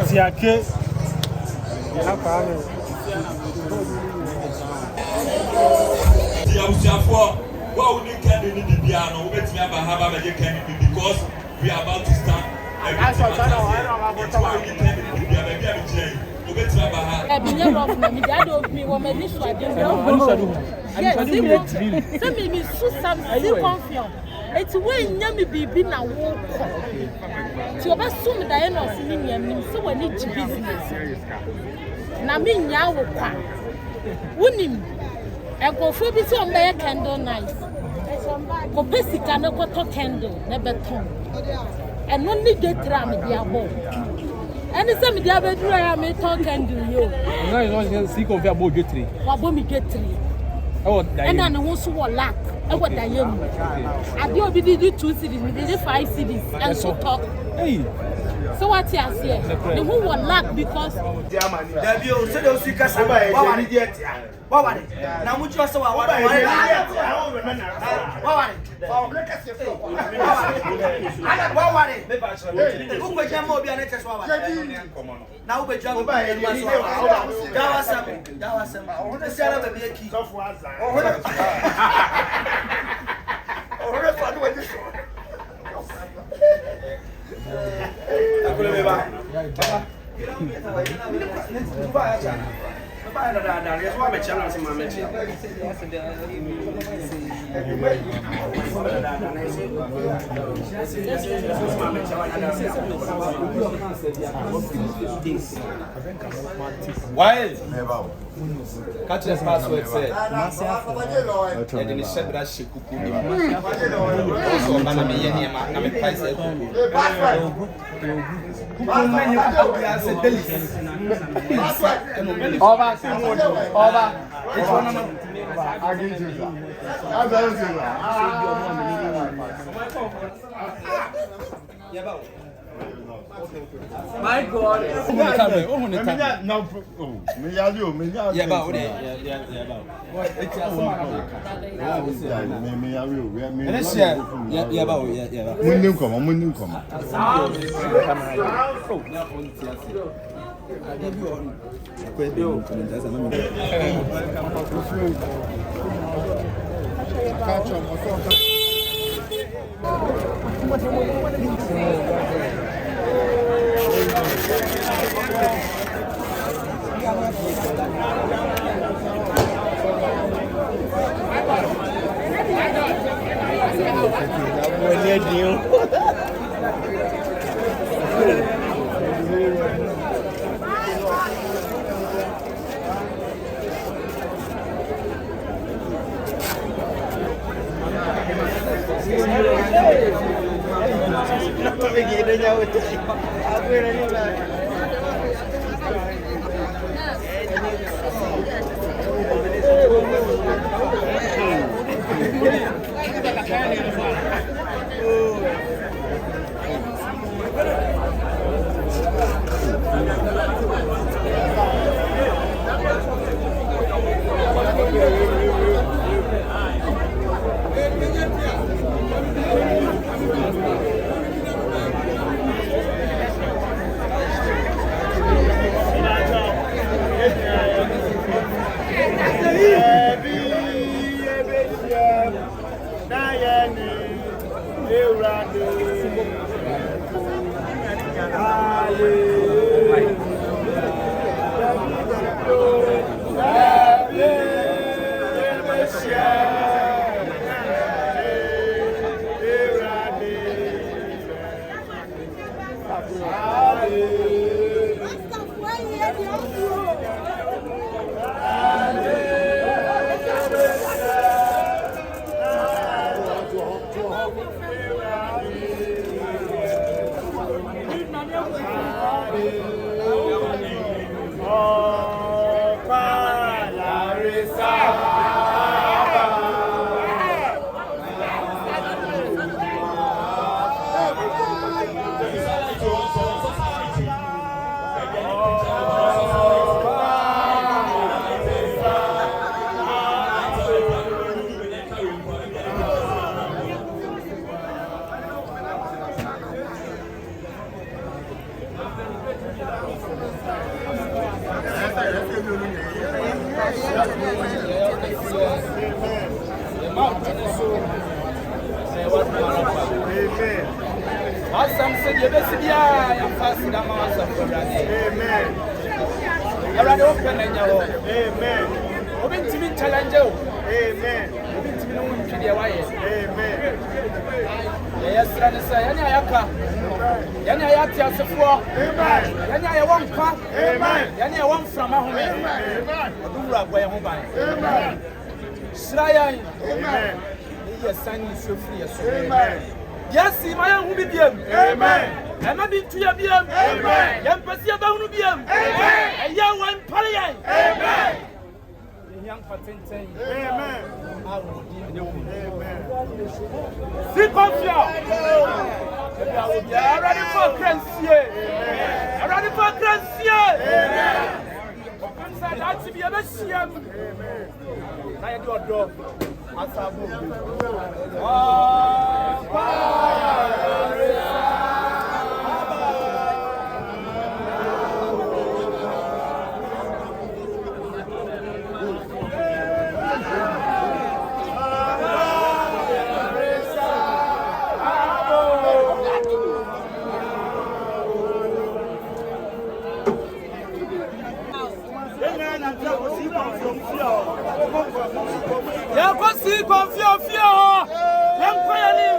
Siake. Because we are about to start. It's when Yami be now walk. To assume Diana Sinian, so I need to business. Namin Yawa. Winning. I go for this on their candle night. Go basic and a candle, never tongue. And only get ram at the above. And some of the other I may talk and do you. No, you see, of your get 3. What will me get 3? Oh, and then also lack. I what I am. I do did 2 cities, we did 5 cities, and so talk. Hey. So what you say? The who will lack because. There you say those who can survive. What are it? What are it? Now, much was so what are it? Who will jump over and let us now we jump over. That was something. That was something. I want to sell a key of one. Why? Catch the password said. And then the shepherd that she could put him. Also, I'm price. My God. Awesome, said you best be I'm fast. I'm awesome. Amen. Around open and your amen. Open to me challenge. Amen. Open to me no one to the wire. Amen. Yes, Ranisa, Yanayaka. Yanayati as a four. Amen. Yanaya one pack. Amen. Yanaya one from a home. Amen. Dura by a home. Amen. Shraya. Amen. Yes, son is so free. Amen. Yes, my own will be bien. Amen. I'm a bit to your bien. Amen. Young Passia Bound bien. Amen. A young one Palian. Amen. Young patent. Amen. See, Confia. I ready for Crancie. I ready for Crancie. Amen. That's to be a Messiah. I do a dog. Ya ko si confio fio. Yan ko ya ni.